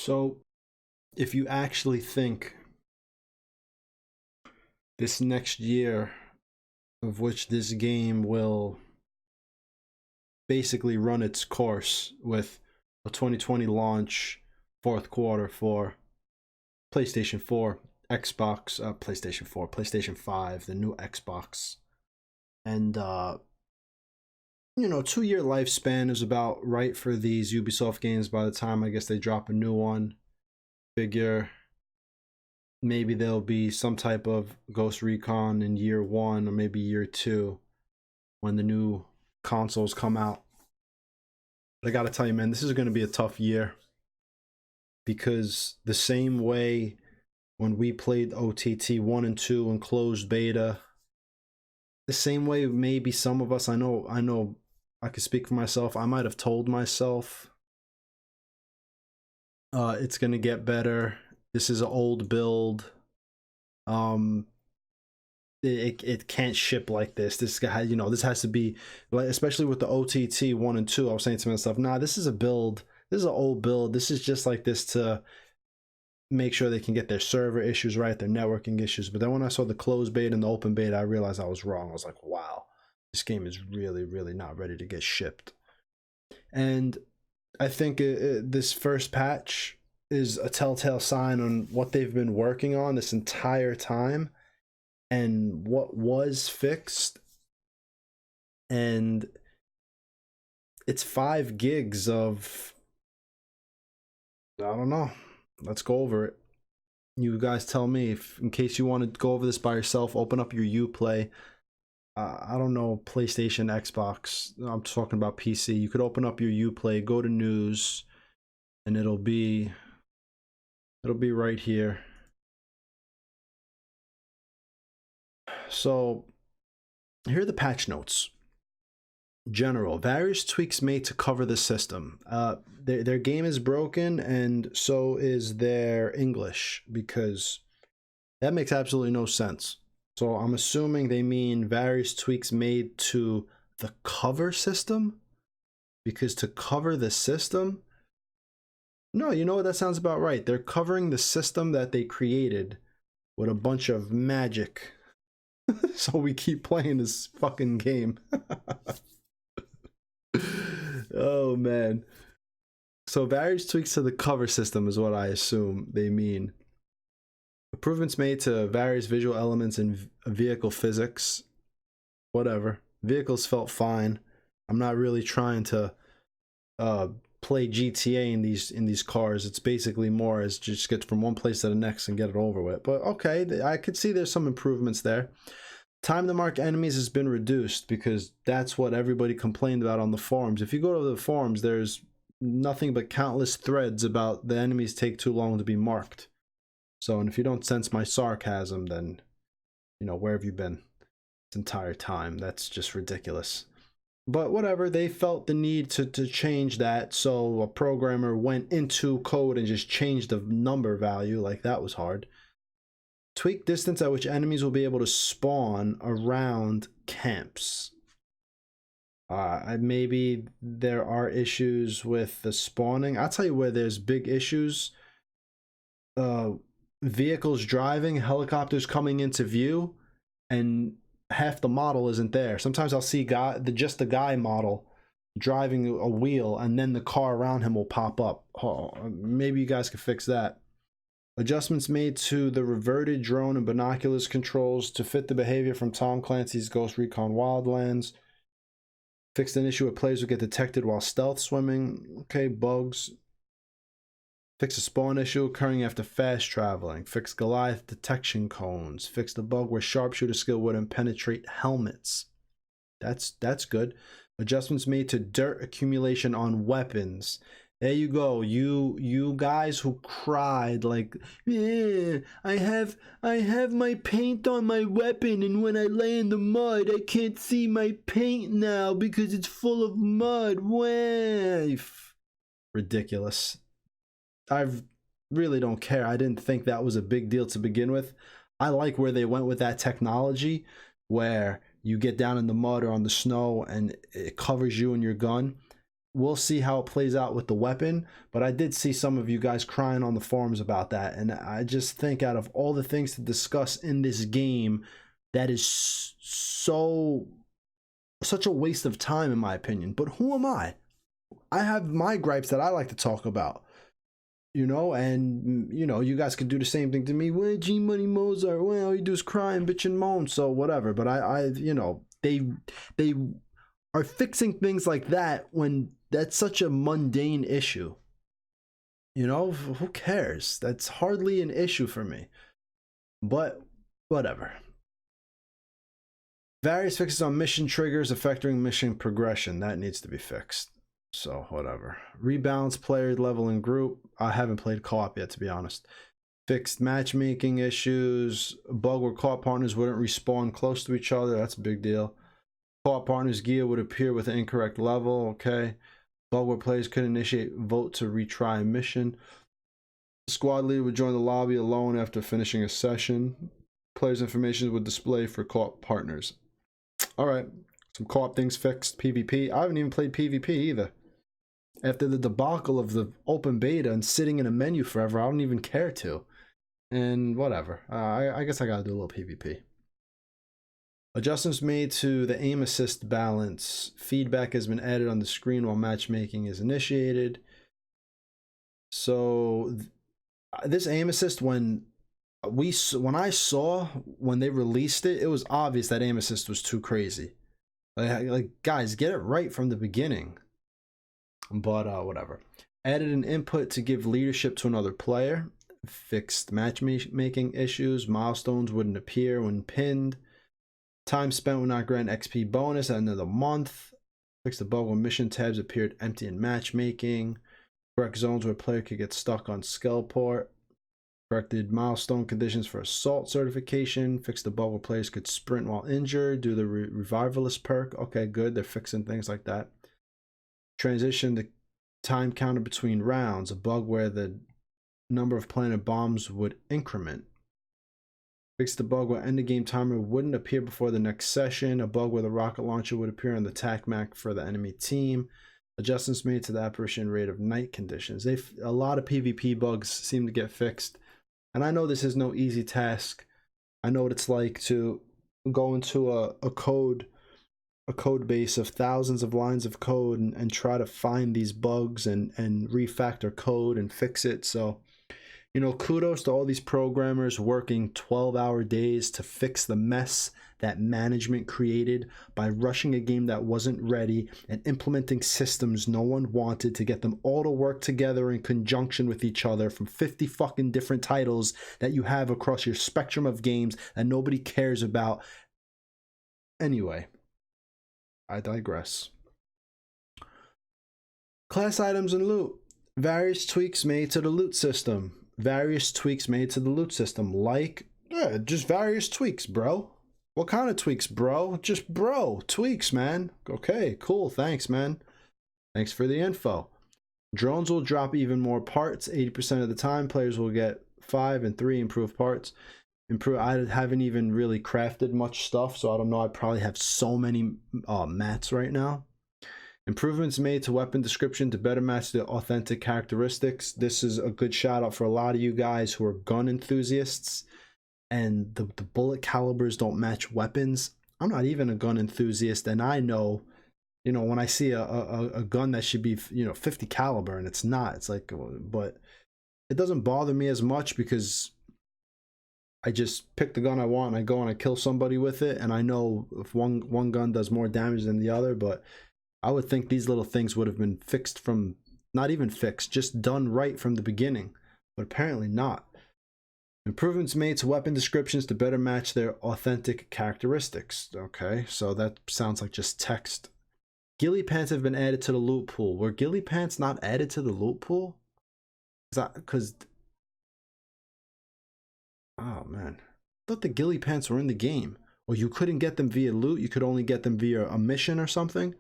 So, if you actually think this next year, of which this game will basically run its course with a 2020 launch, fourth quarter for PlayStation 4, Xbox, PlayStation 4, PlayStation 5, the new Xbox, and 2-year lifespan is about right for these Ubisoft games. By the time I guess they drop a new one, figure maybe there'll be some type of Ghost Recon in year one or maybe year two when the new consoles come out. But I gotta tell you, man, this is gonna be a tough year because the same way when we played OTT 1 and 2 in closed beta, the same way maybe some of us, I know I can speak for myself, I might have told myself it's gonna get better. This is an old build. It can't ship like this. This guy, this has to be like, especially with the OTT 1 and 2. I was saying to myself, nah, this is a build. This is an old build. This is just like this to make sure they can get their server issues right, their networking issues. But then when I saw the closed beta and the open beta, I realized I was wrong. I was like, wow, this game is really, really not ready to get shipped. And I think this first patch is a telltale sign on what they've been working on this entire time and what was fixed. And it's 5 gigs of, I don't know. Let's go over it. You guys tell me, if in case you want to go over this by yourself, open up your Uplay. I don't know, PlayStation, Xbox. I'm talking about PC. You could open up your Uplay, go to news, and it'll be right here. So here are the patch notes. General, various tweaks made to cover the system. Their game is broken, and so is their English, because that makes absolutely no sense. So I'm assuming they mean various tweaks made to the cover system, because to cover the system, no, you know what, that sounds about right. They're covering the system that they created with a bunch of magic. So we keep playing this fucking game. Oh man. So various tweaks to the cover system is what I assume they mean. Improvements made to various visual elements in vehicle physics. Whatever. Vehicles felt fine. I'm not really trying to play GTA in these cars. It's basically more as just get from one place to the next and get it over with. But okay, I could see there's some improvements there. Time to mark enemies has been reduced because that's what everybody complained about on the forums. If you go to the forums, there's nothing but countless threads about the enemies take too long to be marked. So, and if you don't sense my sarcasm, then, where have you been this entire time? That's just ridiculous. But whatever, they felt the need to change that, so a programmer went into code and just changed the number value. Like, that was hard. Tweak distance at which enemies will be able to spawn around camps. Maybe there are issues with the spawning. I'll tell you where there's big issues. Vehicles driving, helicopters coming into view, and half the model isn't there. Sometimes I'll see just the guy model driving a wheel, and then the car around him will pop up. Oh, maybe you guys could fix that. Adjustments made to the reverted drone and binoculars controls to fit the behavior from Tom Clancy's Ghost Recon Wildlands. Fixed an issue where players would get detected while stealth swimming. Okay, bugs. Fix a spawn issue occurring after fast traveling. Fix Goliath detection cones. Fix the bug where sharpshooter skill wouldn't penetrate helmets. That's good. Adjustments made to dirt accumulation on weapons. There you go. You guys who cried like, yeah, I have my paint on my weapon, and when I lay in the mud, I can't see my paint now because it's full of mud. Wife. Ridiculous. I really don't care. I didn't think that was a big deal to begin with. I like where they went with that technology, where you get down in the mud or on the snow and it covers you and your gun. we'll see how it plays out with the weapon. But I did see some of you guys crying on the forums about that, and I just think out of all the things to discuss in this game, that is such a waste of time in my opinion. But who am I? I have my gripes that I like to talk about, you know, and you know, you guys could do the same thing to me. Well, G Money Mozart, well, all you do is cry and bitch and moan, so whatever. But I you know, they are fixing things like that when that's such a mundane issue. You know, who cares? That's hardly an issue for me. But whatever. Various fixes on mission triggers affecting mission progression. That needs to be fixed. So whatever. Rebalance player level and group. I haven't played co-op yet, to be honest. Fixed matchmaking issues. Bug where co-op partners wouldn't respawn close to each other. That's a big deal. Co-op partners' gear would appear with an incorrect level. Okay. Bug where players could initiate vote to retry a mission. Squad leader would join the lobby alone after finishing a session. Players' information would display for co-op partners. All right, some co-op things fixed. PvP. I haven't even played PvP either. After the debacle of the open beta and sitting in a menu forever, I don't even care to. And whatever. I guess I gotta do a little PvP. Adjustments made to the aim assist balance. Feedback has been added on the screen while matchmaking is initiated. So this aim assist, when I saw when they released it, it was obvious that aim assist was too crazy. Like guys, get it right from the beginning. But whatever. Added an input to give leadership to another player. Fixed matchmaking issues. Milestones wouldn't appear when pinned. Time spent would not grant XP bonus at the end of the month. Fixed the bug when mission tabs appeared empty in matchmaking. Correct zones where a player could get stuck on Skullport. Corrected milestone conditions for assault certification. Fixed the bug where players could sprint while injured. Do the revivalist perk. Okay, good. They're fixing things like that. Transition the time counter between rounds. A bug where the number of planted bombs would increment. Fixed the bug where end of game timer wouldn't appear before the next session. A bug where the rocket launcher would appear on the tac map for the enemy team. Adjustments made to the apparition rate of night conditions. A lot of PvP bugs seem to get fixed. And I know this is no easy task. I know what it's like to go into a code base of thousands of lines of code and try to find these bugs and refactor code and fix it. So, you know, kudos to all these programmers working 12-hour days to fix the mess that management created by rushing a game that wasn't ready and implementing systems no one wanted to get them all to work together in conjunction with each other from 50 fucking different titles that you have across your spectrum of games that nobody cares about. Anyway, I digress. Class items and loot. Various tweaks made to the loot system. Like, yeah, just various tweaks, bro. What kind of tweaks, bro? Just bro, tweaks, man. Okay, cool, thanks, man. Thanks for the info. Drones will drop even more parts. 80% of the time, players will get 5 and 3 improved parts. I haven't even really crafted much stuff, so I don't know. I probably have so many mats right now. Improvements made to weapon description to better match the authentic characteristics. This is a good shout out for a lot of you guys who are gun enthusiasts and the bullet calibers don't match weapons. I'm not even a gun enthusiast, and I know, you know, when I see a gun that should be, you know, 50 caliber and it's not, it's like, but it doesn't bother me as much because I just pick the gun I want and I go and I kill somebody with it, and I know if one gun does more damage than the other. But I would think these little things would have been fixed from, not even fixed, just done right from the beginning, but apparently not. Improvements made to weapon descriptions to better match their authentic characteristics. Okay, so that sounds like just text. Ghillie pants have been added to the loot pool. Were ghillie pants not added to the loot pool? Because oh man, I thought the ghillie pants were in the game. Or you couldn't get them via loot, you could only get them via a mission or something?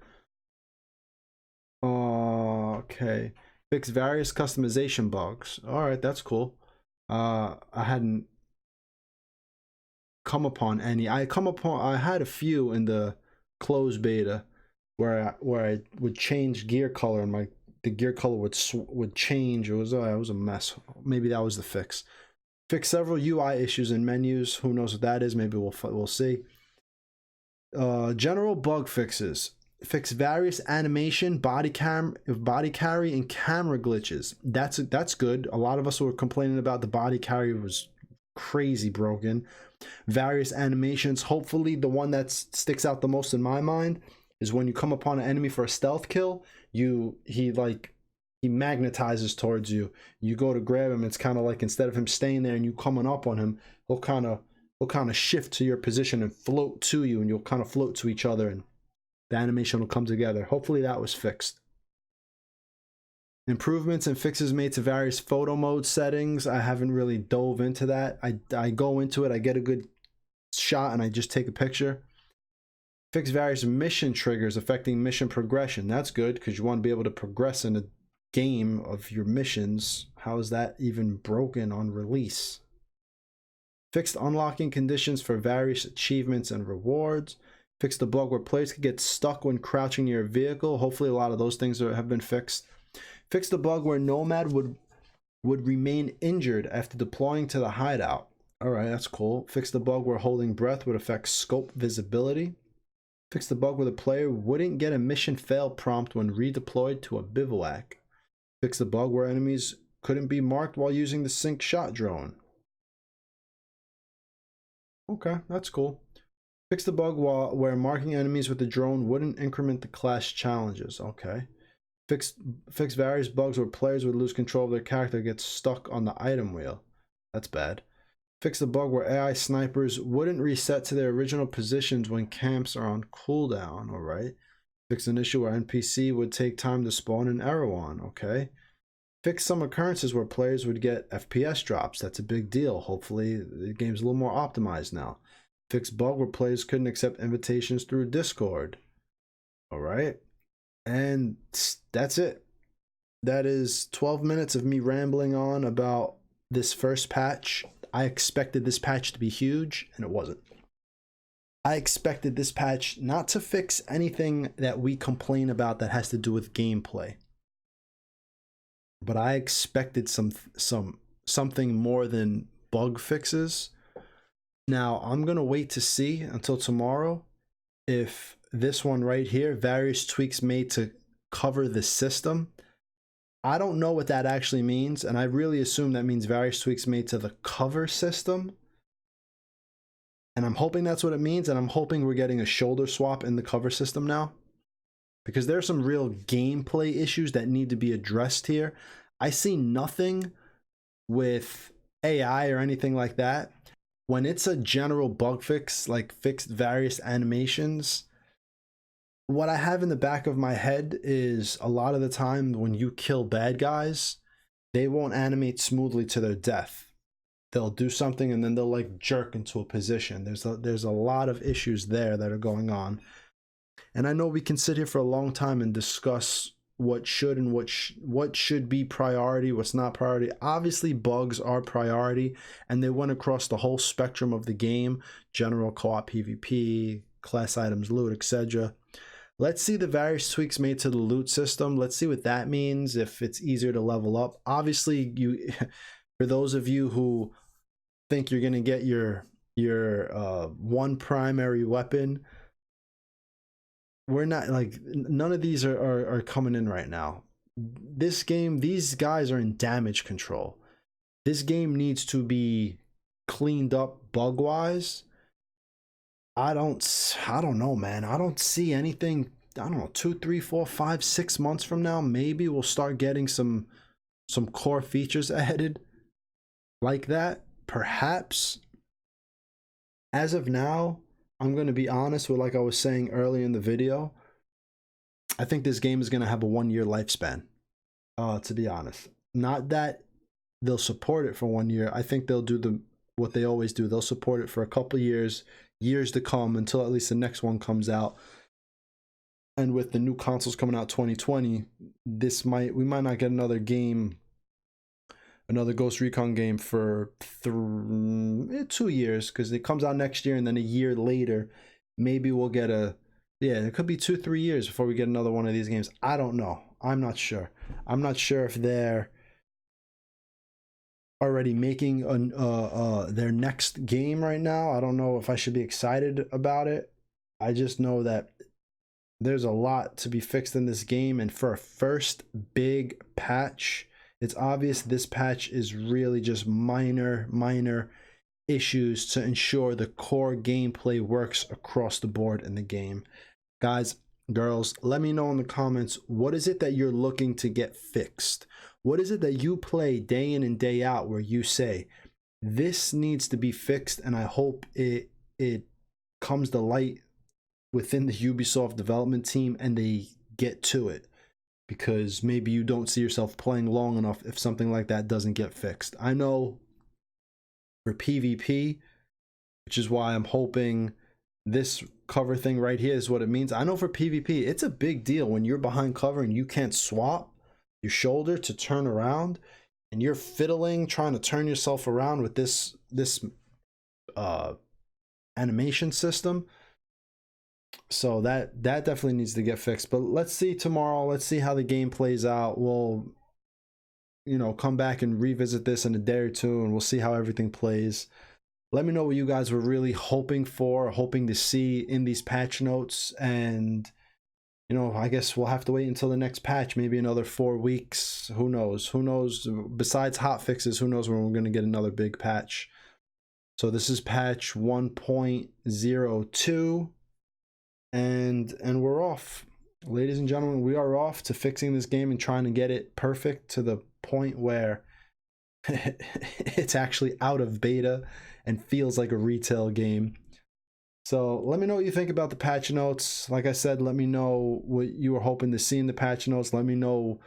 Okay. Fix various customization bugs. Alright, that's cool. I hadn't come upon any. I had a few in the closed beta, where I would change gear color and the gear color would change. It was a mess. Maybe that was the fix. Fix several UI issues in menus. Who knows what that is? Maybe we'll see. General bug fixes. Fix various animation, body carry, and camera glitches. That's good. A lot of us were complaining about the body carry was crazy broken. Various animations. Hopefully, the one that sticks out the most in my mind is when you come upon an enemy for a stealth kill. He magnetizes towards you. You go to grab him. It's kind of like instead of him staying there and you coming up on him, he'll kind of shift to your position and float to you, and you'll kind of float to each other, and the animation will come together. Hopefully that was fixed. Improvements and fixes made to various photo mode settings. I haven't really dove into that. I go into it, I get a good shot, and I just take a picture. Fix various mission triggers affecting mission progression. That's good, because you want to be able to progress in a game of your missions. How is that even broken on release? Fixed unlocking conditions for various achievements and rewards. Fixed the bug where players could get stuck when crouching near a vehicle. Hopefully a lot of those things have been fixed. Fixed the bug where Nomad would remain injured after deploying to the hideout. Alright, that's cool. Fixed the bug where holding breath would affect scope visibility. Fixed the bug where the player wouldn't get a mission fail prompt when redeployed to a bivouac. Fixed the bug where enemies couldn't be marked while using the sync shot drone. Okay, that's cool. Fix the bug where marking enemies with the drone wouldn't increment the class challenges. Okay. Fix various bugs where players would lose control of their character, get stuck on the item wheel. That's bad. Fix the bug where AI snipers wouldn't reset to their original positions when camps are on cooldown. Alright. Fix an issue where NPC would take time to spawn an Erewhon. Okay. Fix some occurrences where players would get FPS drops. That's a big deal. Hopefully the game's a little more optimized now. Fix bug where players couldn't accept invitations through Discord. Alright. And that's it. That is 12 minutes of me rambling on about this first patch. I expected this patch to be huge, and it wasn't. I expected this patch not to fix anything that we complain about that has to do with gameplay. But I expected something more than bug fixes. Now, I'm going to wait to see until tomorrow if this one right here, various tweaks made to cover the system. I don't know what that actually means, and I really assume that means various tweaks made to the cover system. And I'm hoping that's what it means, and I'm hoping we're getting a shoulder swap in the cover system now, because there's some real gameplay issues that need to be addressed here. I see nothing with AI or anything like that. When it's a general bug fix, like fixed various animations, what I have in the back of my head is a lot of the time when you kill bad guys, they won't animate smoothly to their death. They'll do something and then they'll like jerk into a position. There's a lot of issues there that are going on. And I know we can sit here for a long time and discuss what should and what should be priority, what's not priority. Obviously bugs are priority, and they went across the whole spectrum of the game: general, co-op, PvP, class items, loot, etc. Let's see the various tweaks made to the loot system. Let's see what that means, if it's easier to level up. Obviously, for those of you who think you're going to get your one primary weapon, we're not, like, none of these are coming in right now. This game, these guys are in damage control. This game needs to be cleaned up bug wise. I don't know, man. I don't see anything. I don't know, 2, 3, 4, 5, 6 months from now, maybe we'll start getting some core features added like that, perhaps. As of now, I'm going to be honest with, like I was saying early in the video, I think this game is going to have a 1-year lifespan, to be honest. Not that they'll support it for 1 year. I think they'll do what they always do. They'll support it for a couple of years to come, until at least the next one comes out. And with the new consoles coming out 2020, we might not get another game, another Ghost Recon game for 2 years, because it comes out next year, and then a year later maybe we'll get a Yeah, it could be 2-3 years before we get another one of these games. I don't know. I'm not sure. I'm not sure if they're already making their next game right now. I don't know if I should be excited about it. I just know that there's a lot to be fixed in this game, and for a first big patch, it's obvious this patch is really just minor issues to ensure the core gameplay works across the board in the game. Guys, girls, let me know in the comments, what is it that you're looking to get fixed? What is it that you play day in and day out where you say, this needs to be fixed, and I hope it comes to light within the Ubisoft development team and they get to it, because maybe you don't see yourself playing long enough if something like that doesn't get fixed. I know for PvP, which is why I'm hoping this cover thing right here is what it means. I know for PvP, it's a big deal when you're behind cover and you can't swap your shoulder to turn around, and you're fiddling trying to turn yourself around with this animation system. So that definitely needs to get fixed. But let's see tomorrow. Let's see how the game plays out. We'll, you know, come back and revisit this in a day or two, and we'll see how everything plays. Let me know what you guys were really hoping to see in these patch notes. And, you know, I guess we'll have to wait until the next patch, maybe another 4 weeks. Who knows? Who knows? Besides hot fixes, who knows when we're going to get another big patch. So this is patch 1.02. And we're off. Ladies and gentlemen, we are off to fixing this game and trying to get it perfect to the point where it's actually out of beta and feels like a retail game. So let me know what you think about the patch notes. Like I said, let me know what you were hoping to see in the patch notes. Let me know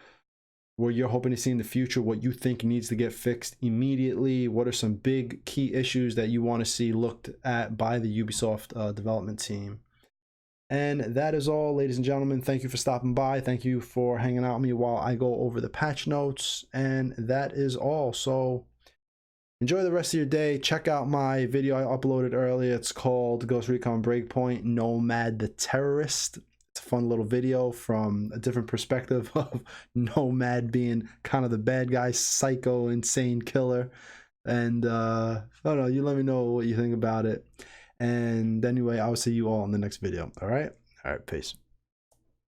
what you're hoping to see in the future, what you think needs to get fixed immediately. What are some big key issues that you want to see looked at by the Ubisoft development team? And that is all, ladies and gentlemen. Thank you for stopping by. Thank you for hanging out with me while I go over the patch notes. And that is all. So enjoy the rest of your day. Check out my video I uploaded earlier. It's called Ghost Recon Breakpoint, Nomad the Terrorist. It's a fun little video from a different perspective of Nomad being kind of the bad guy, psycho, insane killer. And I don't know, you let me know what you think about it. And anyway, I'll see you all in the next video. All right, peace.